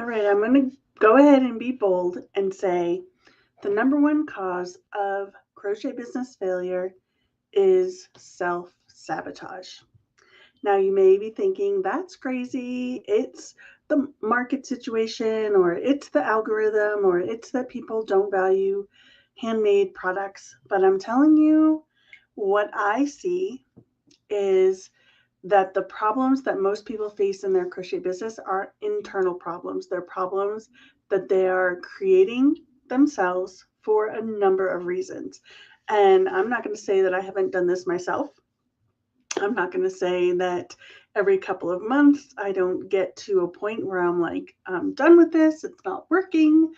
All right, I'm going to go ahead and be bold and say the number one cause of crochet business failure is self-sabotage. Now, you may be thinking that's crazy. It's the market situation, or it's the algorithm, or it's that people don't value handmade products. But I'm telling you, what I see is that the problems that most people face in their crochet business are internal problems. They're problems that they are creating themselves for a number of reasons. And I'm not going to say that I haven't done this myself. I'm not going to say that every couple of months I don't get to a point where I'm like, I'm done with this, it's not working,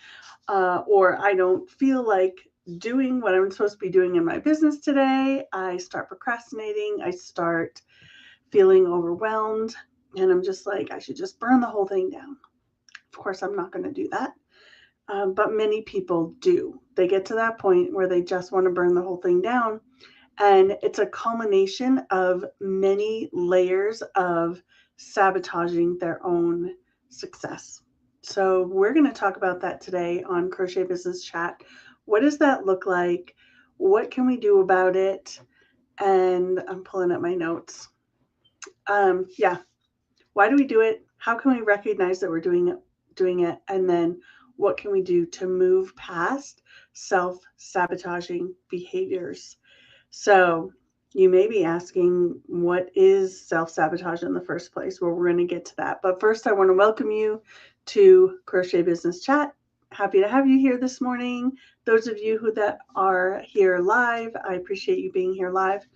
or I don't feel like doing what I'm supposed to be doing in my business today. I start procrastinating, I start feeling overwhelmed, and I'm just like, I should just burn the whole thing down. Of course, I'm not going to do that. But many people do. They get to that point where they just want to burn the whole thing down. And it's a culmination of many layers of sabotaging their own success. So, we're going to talk about that today on Crochet Business Chat. What does that look like? What can we do about it? And I'm pulling up my notes. Yeah, why do we do it? How can we recognize that we're doing it? And then what can we do to move past self-sabotaging behaviors? So you may be asking, what is self-sabotage in the first place? Well, we're going to get to that. But first, I want to welcome you to Crochet Business Chat. Happy to have you here this morning. Those of you that are here live, I appreciate you being here live.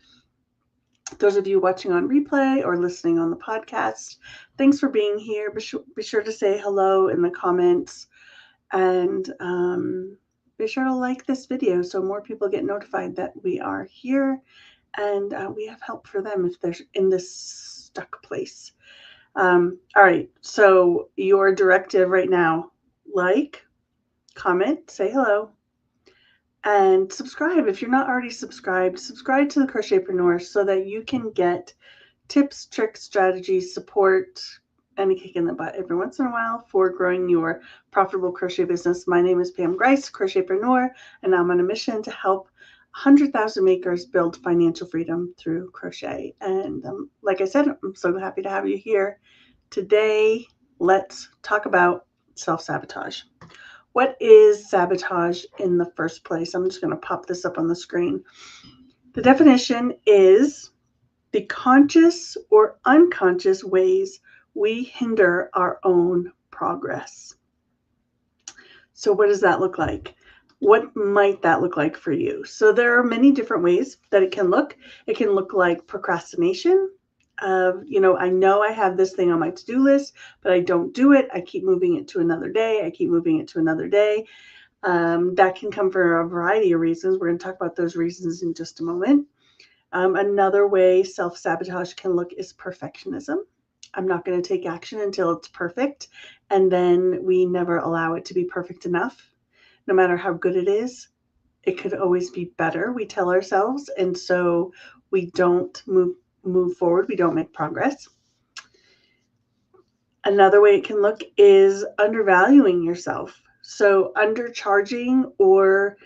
Those of you watching on replay or listening on the podcast, thanks for being here. Be sure to say hello in the comments, and be sure to like this video so more people get notified that we are here, and we have help for them if they're in this stuck place. All right, so your directive right now: like, comment, say hello, and subscribe. If you're not already subscribed, subscribe to the Crochetpreneur so that you can get tips, tricks, strategies, support, and a kick in the butt every once in a while for growing your profitable crochet business. My name is Pam Grice, Crochetpreneur, and I'm on a mission to help 100,000 makers build financial freedom through crochet. And like I said, I'm so happy to have you here today. Let's talk about self-sabotage. What is sabotage in the first place? I'm just going to pop this up on the screen. The definition is the conscious or unconscious ways we hinder our own progress. So what does that look like? What might that look like for you? So there are many different ways that it can look. It can look like procrastination. I know I have this thing on my to-do list, but I don't do it. I keep moving it to another day. I keep moving it to another day. That can come for a variety of reasons. We're going to talk about those reasons in just a moment. Another way self-sabotage can look is perfectionism. I'm not going to take action until it's perfect, and then we never allow it to be perfect enough. No matter how good it is, it could always be better, we tell ourselves, and so we don't move forward. We don't make progress. Another way it can look is undervaluing yourself. So undercharging or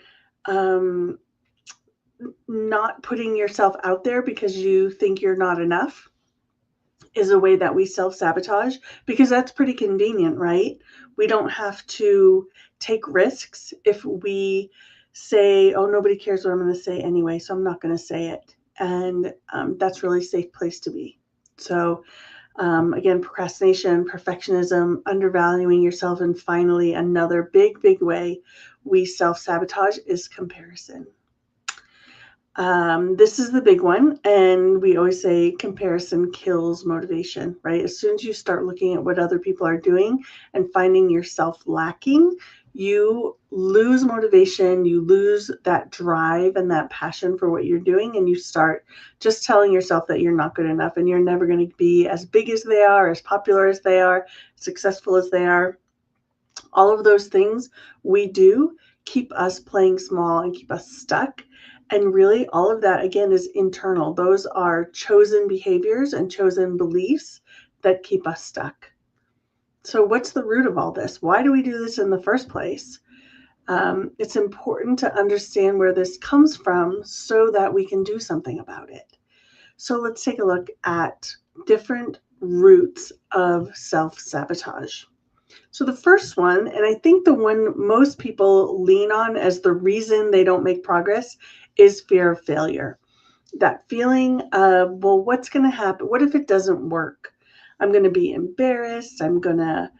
not putting yourself out there because you think you're not enough is a way that we self-sabotage, because that's pretty convenient, right? We don't have to take risks if we say, oh, nobody cares what I'm going to say anyway, so I'm not going to say it. And that's really a safe place to be. So again, procrastination, perfectionism, undervaluing yourself, and finally, another big way we self-sabotage is comparison. This is the big one, and we always say comparison kills motivation, right? As soon as you start looking at what other people are doing and finding yourself lacking, you lose motivation, you lose that drive and that passion for what you're doing, and you start just telling yourself that you're not good enough and you're never going to be as big as they are, as popular as they are, successful as they are. All of those things we do keep us playing small and keep us stuck. And really, all of that, again, is internal. Those are chosen behaviors and chosen beliefs that keep us stuck. So what's the root of all this? Why do we do this in the first place? It's important to understand where this comes from so that we can do something about it. So let's take a look at different roots of self-sabotage. So the first one, and I think the one most people lean on as the reason they don't make progress, is fear of failure. That feeling of, well, what's going to happen? What if it doesn't work? I'm going to be embarrassed. I'm going to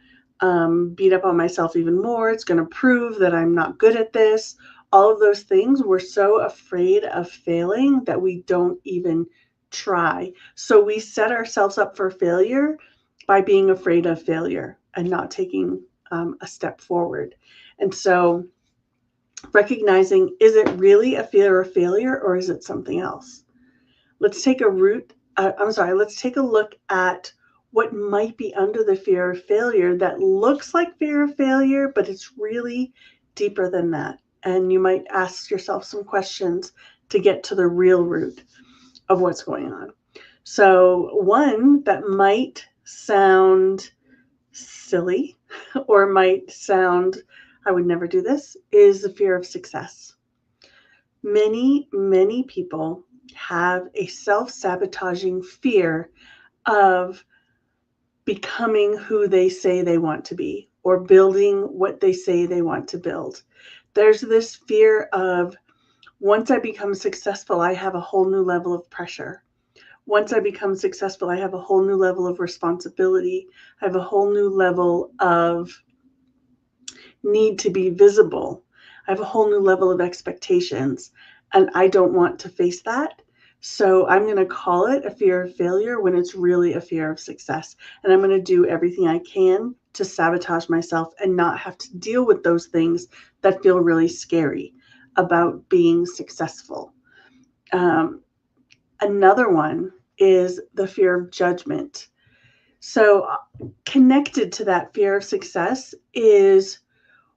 beat up on myself even more. It's going to prove that I'm not good at this. All of those things, we're so afraid of failing that we don't even try. So we set ourselves up for failure by being afraid of failure and not taking a step forward. And so recognizing, is it really a fear of failure or is it something else? Let's take let's take a look at what might be under the fear of failure that looks like fear of failure, but it's really deeper than that. And you might ask yourself some questions to get to the real root of what's going on. So one that might sound silly or might sound, I would never do this, is the fear of success. Many people have a self-sabotaging fear of becoming who they say they want to be or building what they say they want to build. There's this fear of, once I become successful, I have a whole new level of pressure. Once I become successful, I have a whole new level of responsibility. I have a whole new level of need to be visible. I have a whole new level of expectations, and I don't want to face that. So I'm going to call it a fear of failure when it's really a fear of success. And I'm going to do everything I can to sabotage myself and not have to deal with those things that feel really scary about being successful. Another one is the fear of judgment. So connected to that fear of success is,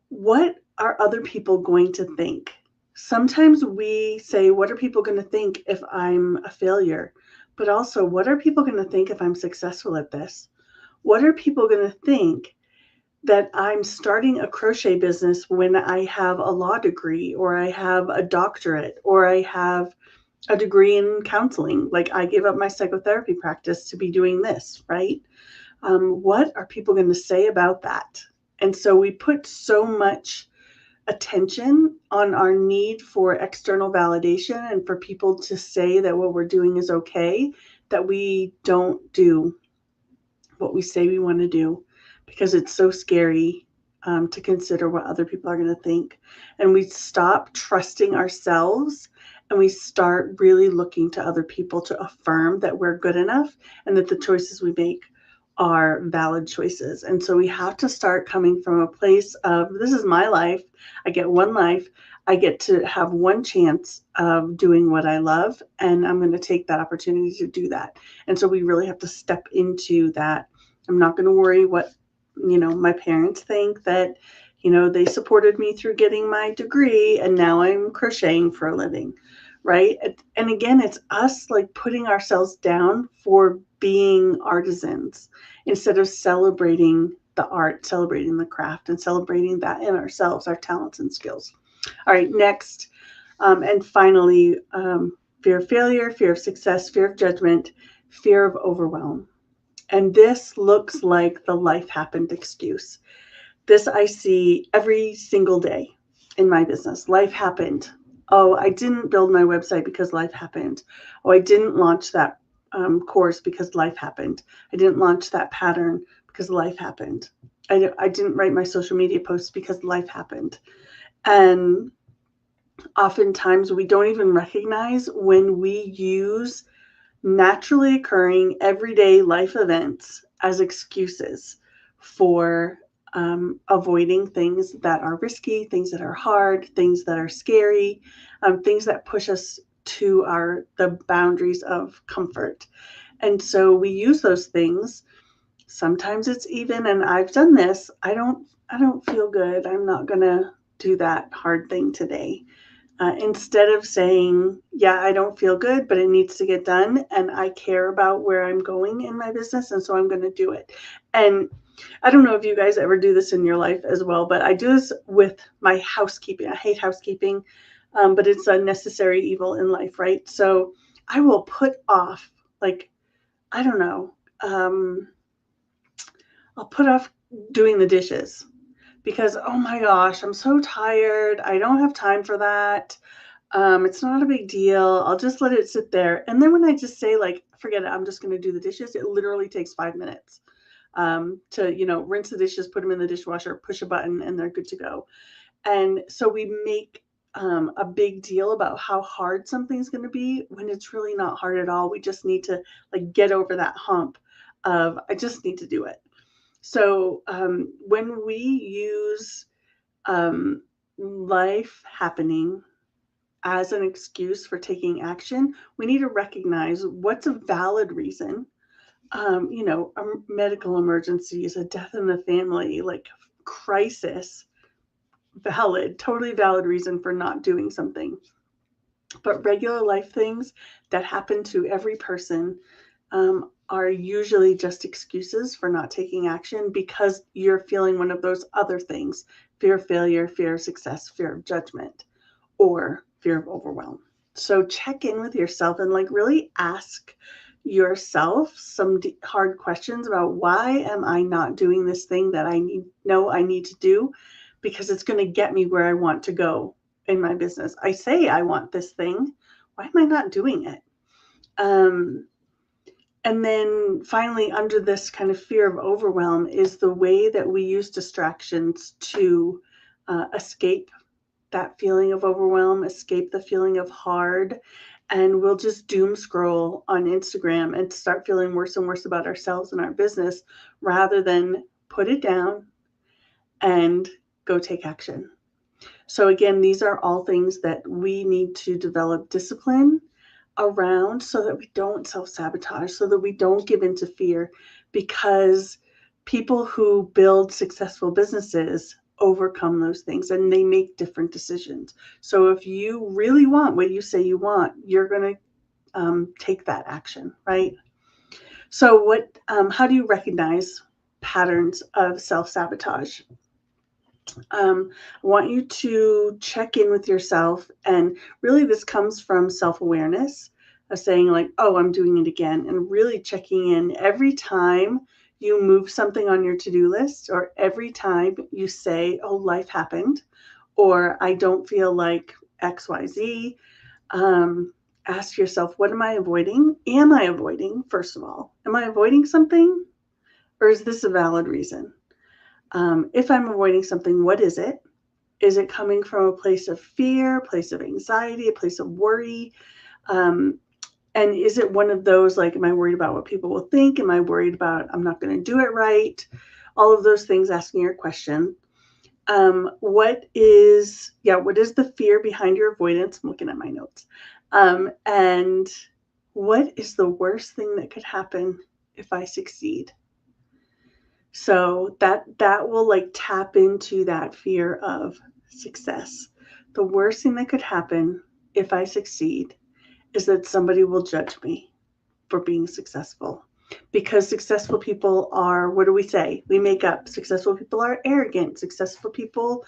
what are other people going to think? Sometimes we say, what are people going to think if I'm a failure? But also, what are people going to think if I'm successful at this? What are people going to think that I'm starting a crochet business when I have a law degree, or I have a doctorate, or I have a degree in counseling? Like, I gave up my psychotherapy practice to be doing this, right? What are people going to say about that? And so we put so much attention on our need for external validation and for people to say that what we're doing is okay, that we don't do what we say we want to do because it's so scary to consider what other people are going to think. And we stop trusting ourselves and we start really looking to other people to affirm that we're good enough and that the choices we make are valid choices. And so we have to start coming from a place of, this is my life. I get one life. I get to have one chance of doing what I love, and I'm going to take that opportunity to do that. And so we really have to step into that. I'm not going to worry what, my parents think, that, they supported me through getting my degree and now I'm crocheting for a living, right? And again, it's us like putting ourselves down for being artisans instead of celebrating the art, celebrating the craft, and celebrating that in ourselves, our talents and skills. All right, next, and finally, fear of failure, fear of success, fear of judgment, fear of overwhelm. And this looks like the life happened excuse. This I see every single day in my business. Life happened. Oh, I didn't build my website because life happened. Oh, I didn't launch that course because life happened. I didn't launch that pattern because life happened. I didn't write my social media posts because life happened. And oftentimes we don't even recognize when we use naturally occurring everyday life events as excuses for avoiding things that are risky, things that are hard, things that are scary, things that push us to the boundaries of comfort. And so we use those things. Sometimes it's even, and I've done this, I don't feel good. I'm not going to do that hard thing today. Instead of saying, yeah, I don't feel good, but it needs to get done, and I care about where I'm going in my business, and so I'm going to do it. And I don't know if you guys ever do this in your life as well, but I do this with my housekeeping. I hate housekeeping, but it's a necessary evil in life, right? So I will put off, like, I don't know, um, I'll put off doing the dishes because, oh my gosh, I'm so tired. I don't have time for that. It's not a big deal. I'll just let it sit there. And then when I just say, like, forget it, I'm just going to do the dishes, it literally takes 5 minutes to, rinse the dishes, put them in the dishwasher, push a button, and they're good to go. And so we make a big deal about how hard something's going to be when it's really not hard at all. We just need to like get over that hump of I just need to do it. So when we use life happening as an excuse for taking action, we need to recognize what's a valid reason. A medical emergencies, a death in the family, like crisis, valid, totally valid reason for not doing something. But regular life things that happen to every person are usually just excuses for not taking action because you're feeling one of those other things: fear of failure, fear of success, fear of judgment, or fear of overwhelm. So check in with yourself and like really ask yourself some hard questions about why am I not doing this thing that I need to do, because it's going to get me where I want to go in my business. I say I want this thing. Why am I not doing it? And then finally, under this kind of fear of overwhelm is the way that we use distractions to escape that feeling of overwhelm, escape the feeling of hard. And we'll just doom scroll on Instagram and start feeling worse and worse about ourselves and our business rather than put it down and go take action. So, again, these are all things that we need to develop discipline around so that we don't self sabotage, so that we don't give into fear, because people who build successful businesses overcome those things and they make different decisions. So, if you really want what you say you want, you're going to take that action, right? So, how do you recognize patterns of self sabotage? I want you to check in with yourself. And really, this comes from self awareness of saying, like, oh, I'm doing it again. And really checking in every time you move something on your to do list, or every time you say, oh, life happened, or I don't feel like XYZ. Ask yourself, what am I avoiding? Am I avoiding, first of all? Am I avoiding something? Or is this a valid reason? If I'm avoiding something, what is it? Is it coming from a place of fear, a place of anxiety, a place of worry? Um, and is it one of those, like, am I worried about what people will think? Am I worried about I'm not going to do it right? All of those things, asking your question. What is the fear behind your avoidance? I'm looking at my notes. And what is the worst thing that could happen if I succeed? So that will like tap into that fear of success. The worst thing that could happen if I succeed is that somebody will judge me for being successful. Because successful people are, what do we say? We make up. Successful people are arrogant. Successful people,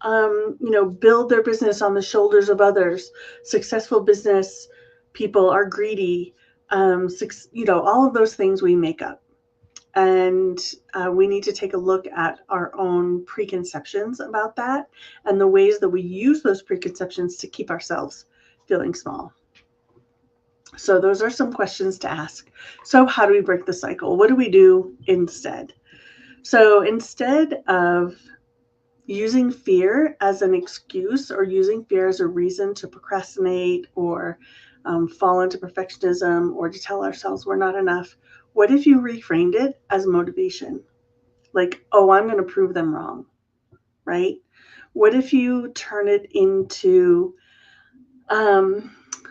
build their business on the shoulders of others. Successful business people are greedy. All of those things we make up. And we need to take a look at our own preconceptions about that and the ways that we use those preconceptions to keep ourselves feeling small. So those are some questions to ask. So how do we break the cycle? What do we do instead? So instead of using fear as an excuse or using fear as a reason to procrastinate or fall into perfectionism or to tell ourselves we're not enough, what if you reframed it as motivation? Like, oh, I'm going to prove them wrong, right? What if you turn it into,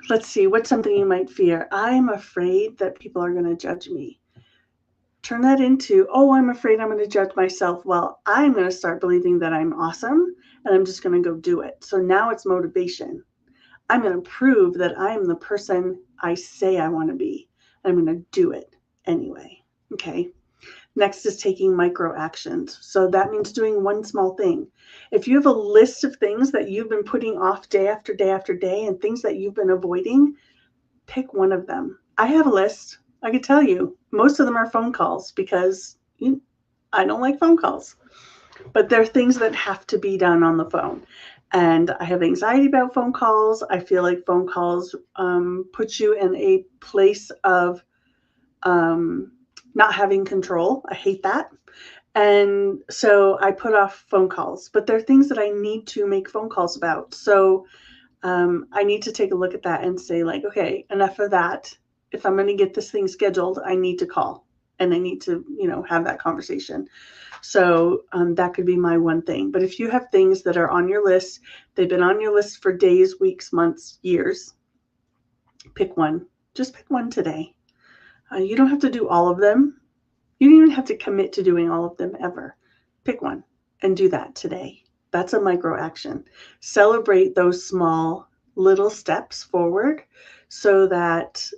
let's see, what's something you might fear? I'm afraid that people are going to judge me. Turn that into, oh, I'm afraid I'm going to judge myself. Well, I'm going to start believing that I'm awesome and I'm just going to go do it. So now it's motivation. I'm going to prove that I'm the person I say I want to be. And I'm going to do it anyway. Okay. Next is taking micro actions. So that means doing one small thing. If you have a list of things that you've been putting off day after day after day and things that you've been avoiding, pick one of them. I have a list. I can tell you, most of them are phone calls because I don't like phone calls. But there are things that have to be done on the phone. And I have anxiety about phone calls. I feel like phone calls put you in a place of not having control. I hate that. And so I put off phone calls, but there are things that I need to make phone calls about. So I need to take a look at that and say, like, okay, enough of that. If I'm going to get this thing scheduled, I need to call and I need to, have that conversation. So that could be my one thing. But if you have things that are on your list, they've been on your list for days, weeks, months, years, pick one. Just pick one today. You don't have to do all of them. You don't even have to commit to doing all of them ever. Pick one and do that today. That's a micro action. Celebrate those small little steps forward so that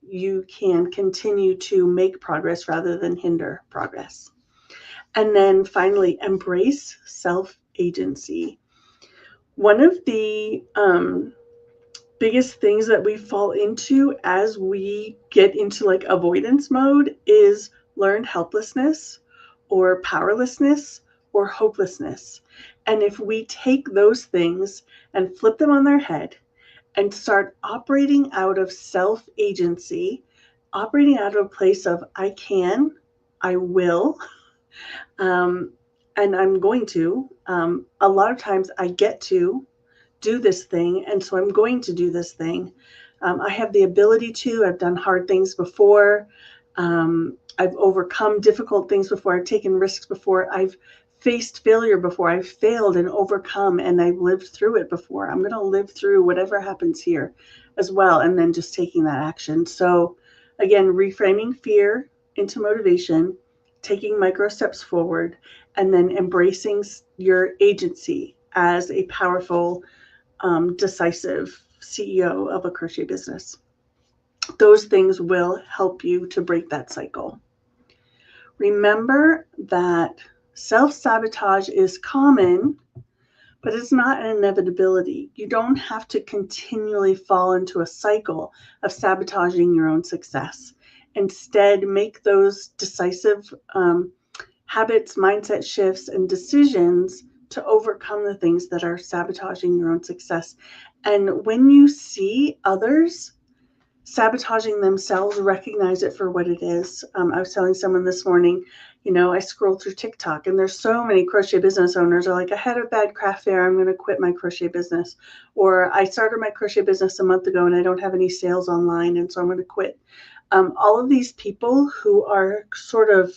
you can continue to make progress rather than hinder progress. And then finally, embrace self-agency. One of the biggest things that we fall into as we get into like avoidance mode is learned helplessness or powerlessness or hopelessness. And if we take those things and flip them on their head and start operating out of self-agency, operating out of a place of I can, I will, and I'm going to, a lot of times I get to do this thing, and so I'm going to do this thing. I have the ability to. I've done hard things before. I've overcome difficult things before. I've taken risks before. I've faced failure before. I've failed and overcome, and I've lived through it before. I'm going to live through whatever happens here as well, and then just taking that action. So again, reframing fear into motivation, taking micro steps forward, and then embracing your agency as a powerful, decisive CEO of a crochet business. Those things will help you to break that cycle. Remember that self-sabotage is common, but it's not an inevitability. You don't have to continually fall into a cycle of sabotaging your own success. Instead, make those decisive habits, mindset shifts, and decisions to overcome the things that are sabotaging your own success. And when you see others sabotaging themselves, recognize it for what it is. I was telling someone this morning, I scroll through TikTok and there's so many crochet business owners are like, I had a bad craft fair, I'm going to quit my crochet business. Or I started my crochet business a month ago and I don't have any sales online, and so I'm going to quit. All of these people who are sort of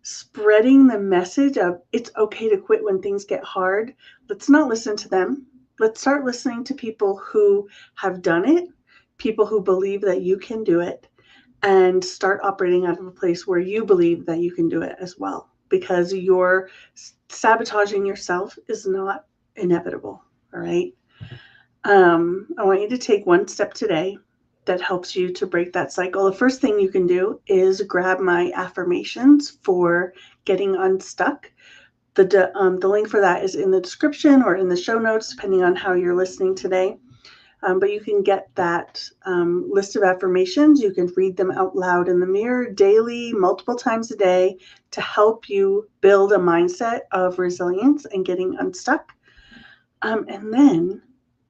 spreading the message of it's okay to quit when things get hard, let's not listen to them. Let's start listening to people who have done it, people who believe that you can do it, and start operating out of a place where you believe that you can do it as well, because your sabotaging yourself is not inevitable. All right. I want you to take one step today that helps you to break that cycle. The first thing you can do is grab my affirmations for getting unstuck. The link for that is in the description or in the show notes, depending on how you're listening today. But you can get that list of affirmations. You can read them out loud in the mirror daily, multiple times a day, to help you build a mindset of resilience and getting unstuck. And then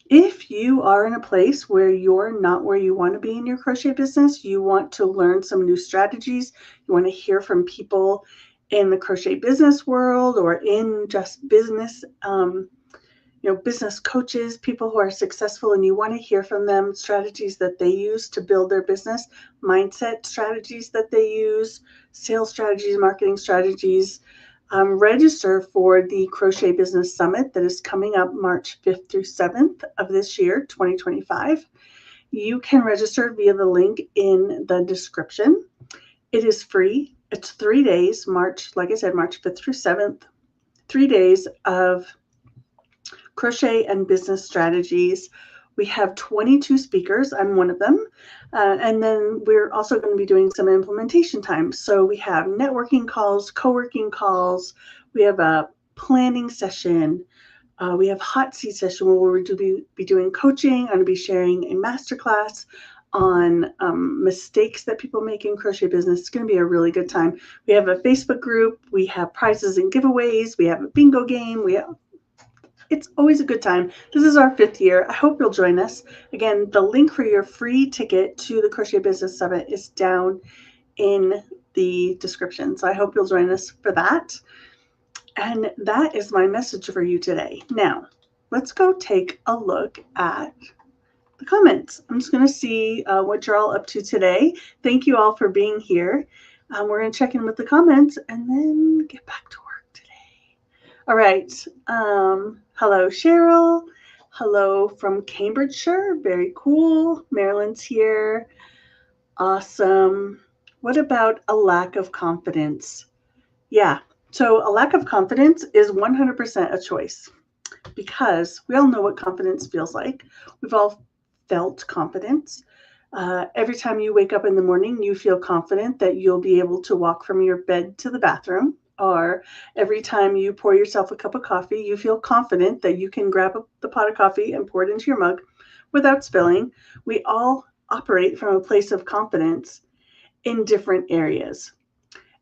if you are in a place where you're not where you want to be in your crochet business, you want to learn some new strategies, you want to hear from people in the crochet business world or in just business, business coaches, people who are successful, and you want to hear from them strategies that they use to build their business, mindset strategies that they use, sales strategies, marketing strategies, register for the Crochet Business Summit that is coming up March 5th through 7th of this year, 2025. You can register via the link in the description. It is free. It's 3 days, March 5th through 7th, 3 days of crochet and business strategies We have 22 speakers. I'm one of them. And then we're also going to be doing some implementation time. So we have networking calls, co-working calls. We have a planning session. We have hot seat session where we'll be doing coaching. I'm going to be sharing a masterclass on mistakes that people make in crochet business. It's going to be a really good time. We have a Facebook group. We have prizes and giveaways. We have a bingo game. It's always a good time. This is our 5th year. I hope you'll join us. Again, the link for your free ticket to the Crochet Business Summit is down in the description. So I hope you'll join us for that. And that is my message for you today. Now, let's go take a look at the comments. I'm just going to see what you're all up to today. Thank you all for being here. We're going to check in with the comments and then get back to work today. All right. Hello, Cheryl. Hello from Cambridgeshire. Very cool. Marilyn's here. Awesome. What about a lack of confidence? Yeah. So a lack of confidence is 100% a choice because we all know what confidence feels like. We've all felt confidence. Every time you wake up in the morning, you feel confident that you'll be able to walk from your bed to the bathroom. Or every time you pour yourself a cup of coffee, you feel confident that you can grab the pot of coffee and pour it into your mug without spilling. We all operate from a place of confidence in different areas.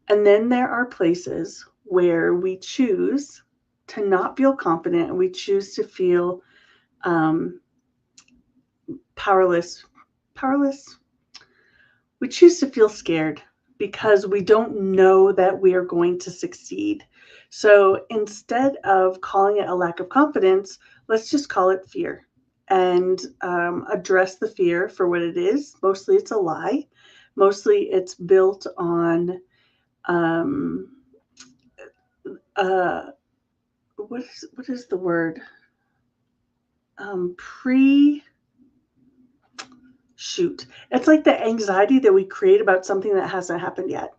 And then there are places where we choose to not feel confident and we choose to feel powerless. We choose to feel scared because we don't know that we are going to succeed. So instead of calling it a lack of confidence, let's just call it fear and address the fear for what it is. Mostly it's a lie. Mostly it's built on what is the word? It's like the anxiety that we create about something that hasn't happened yet.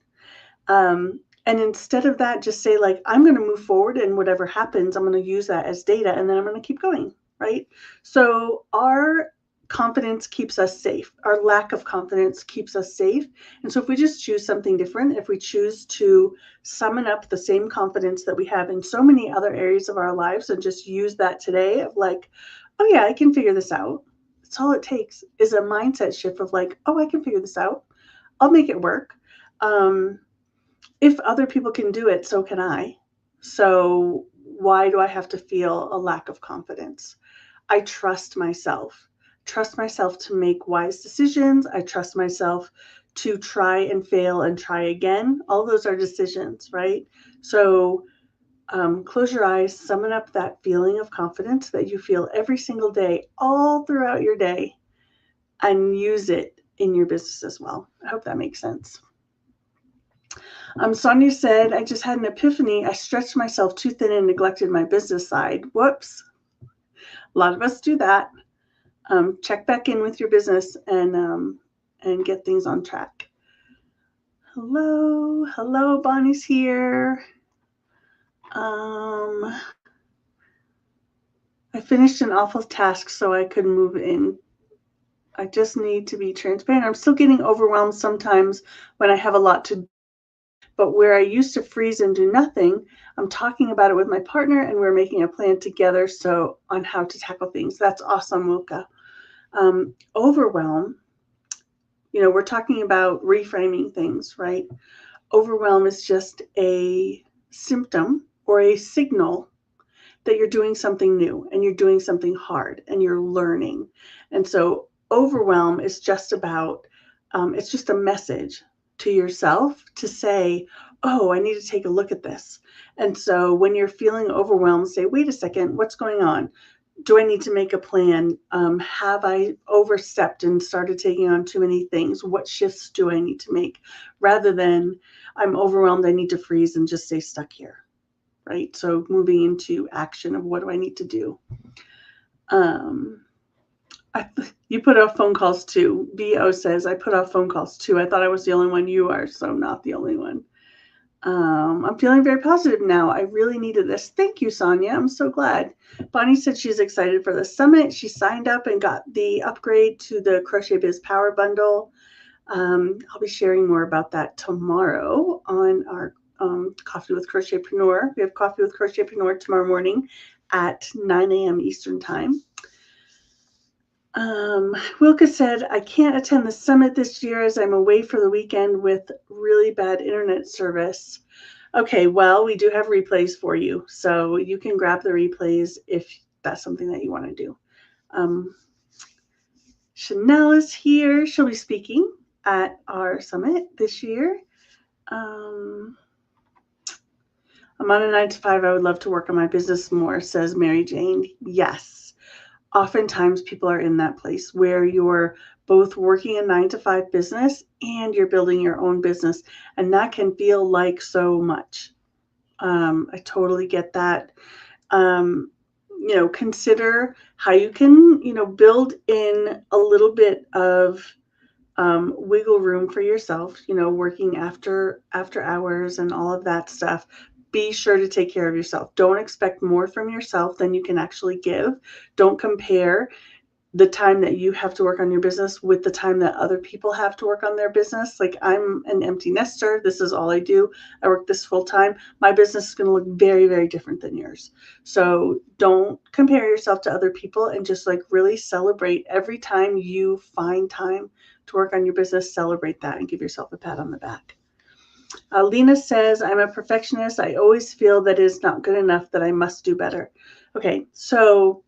And instead of that, just say like, I'm going to move forward and whatever happens, I'm going to use that as data and then I'm going to keep going, right? So our confidence keeps us safe. Our lack of confidence keeps us safe. And so if we just choose something different, if we choose to summon up the same confidence that we have in so many other areas of our lives and just use that today of like, oh yeah, I can figure this out. That's all it takes is a mindset shift of like, oh, I can figure this out. I'll make it work. If other people can do it, so can I. So why do I have to feel a lack of confidence? I trust myself to make wise decisions. I trust myself to try and fail and try again. All those are decisions, right? So close your eyes, summon up that feeling of confidence that you feel every single day, all throughout your day, and use it in your business as well. I hope that makes sense. Sonia said, I just had an epiphany. I stretched myself too thin and neglected my business side. Whoops. A lot of us do that. Check back in with your business and get things on track. Hello, Bonnie's here. I finished an awful task so I could move in. I just need to be transparent. I'm still getting overwhelmed sometimes when I have a lot to do. But where I used to freeze and do nothing, I'm talking about it with my partner and we're making a plan together on how to tackle things. That's awesome, Wilka. Overwhelm, we're talking about reframing things, right? Overwhelm is just a symptom or a signal that you're doing something new and you're doing something hard and you're learning. And so overwhelm is just about, it's just a message to yourself to say, oh, I need to take a look at this. And so when you're feeling overwhelmed, say, wait a second, what's going on? Do I need to make a plan? Have I overstepped and started taking on too many things? What shifts do I need to make? Rather than I'm overwhelmed, I need to freeze and just stay stuck here, right? So moving into action of what do I need to do? You put off phone calls too. BO says, I put off phone calls too. I thought I was the only one. You are, so not the only one. I'm feeling very positive now. I really needed this. Thank you, Sonia. I'm so glad. Bonnie said she's excited for the summit. She signed up and got the upgrade to the Crochet Biz Power Bundle. I'll be sharing more about that tomorrow on our Coffee with Crochetpreneur. We have Coffee with Crochetpreneur tomorrow morning at 9 a.m. Eastern Time. Wilka said, I can't attend the summit this year as I'm away for the weekend with really bad internet service. Okay, well, we do have replays for you, so you can grab the replays if that's something that you want to do. Chanel is here. She'll be speaking at our summit this year. I'm on a 9-to-5. I would love to work on my business more, says Mary Jane. Yes. Oftentimes people are in that place where you're both working a 9-to-5 business and you're building your own business. And that can feel like so much. I totally get that. Consider how you can, build in a little bit of wiggle room for yourself, working after hours and all of that stuff. Be sure to take care of yourself. Don't expect more from yourself than you can actually give. Don't compare the time that you have to work on your business with the time that other people have to work on their business. Like, I'm an empty nester. This is all I do. I work this full time. My business is going to look very, very different than yours. So don't compare yourself to other people, and just really celebrate every time you find time to work on your business. Celebrate that and give yourself a pat on the back. Lena says, I'm a perfectionist. I always feel that it is not good enough, that I must do better. Okay, so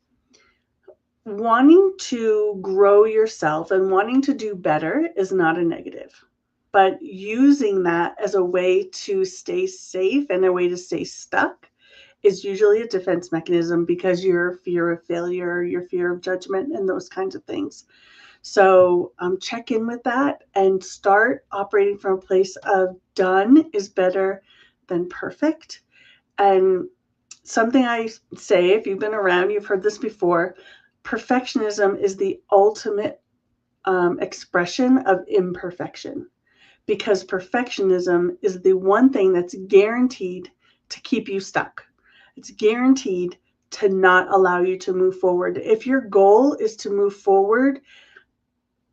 wanting to grow yourself and wanting to do better is not a negative, but using that as a way to stay safe and a way to stay stuck is usually a defense mechanism, because your fear of failure, your fear of judgment, and those kinds of things. So check in with that and start operating from a place of done is better than perfect. And something I say, if you've been around, you've heard this before, perfectionism is the ultimate expression of imperfection, because perfectionism is the one thing that's guaranteed to keep you stuck. It's guaranteed to not allow you to move forward. If your goal is to move forward,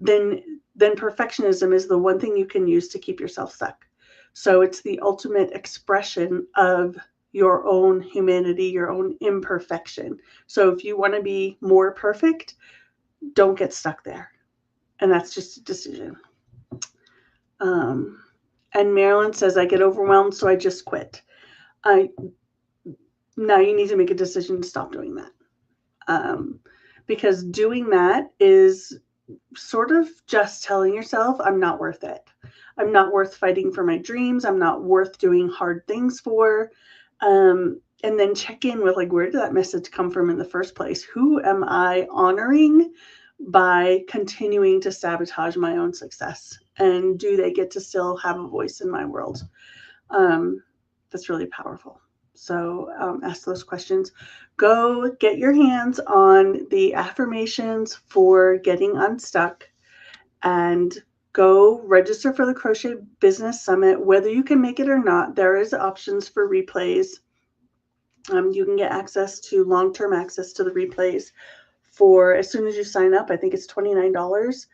then perfectionism is the one thing you can use to keep yourself stuck. So it's the ultimate expression of your own humanity, your own imperfection. So if you want to be more perfect, don't get stuck there. And that's just a decision. And Marilyn says, I get overwhelmed, so I just quit. Now you need to make a decision to stop doing that. Because doing that is sort of just telling yourself, I'm not worth it. I'm not worth fighting for my dreams. I'm not worth doing hard things for. And then check in with, where did that message come from in the first place? Who am I honoring by continuing to sabotage my own success? And do they get to still have a voice in my world? That's really powerful. So ask those questions. Go get your hands on the affirmations for getting unstuck, and go register for the Crochet Business Summit. Whether you can make it or not, there is options for replays. You can get access to long-term access to the replays for as soon as you sign up. I think it's $29,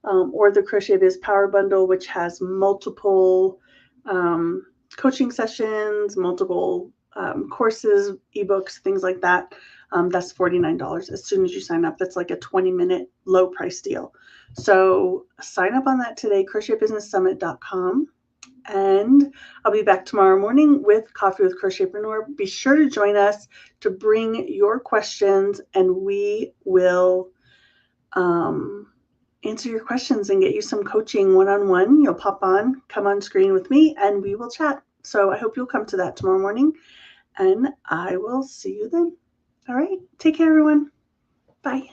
or the Crochet Biz Power Bundle, which has multiple coaching sessions, multiple courses, ebooks, things like that. That's $49 as soon as you sign up. That's like a 20-minute low price deal. So sign up on that today, crochetbusinesssummit.com. And I'll be back tomorrow morning with Coffee with Crochetpreneur. Be sure to join us to bring your questions, and we will answer your questions and get you some coaching one-on-one. You'll come on screen with me, and we will chat. So I hope you'll come to that tomorrow morning, and I will see you then. All right. Take care, everyone. Bye.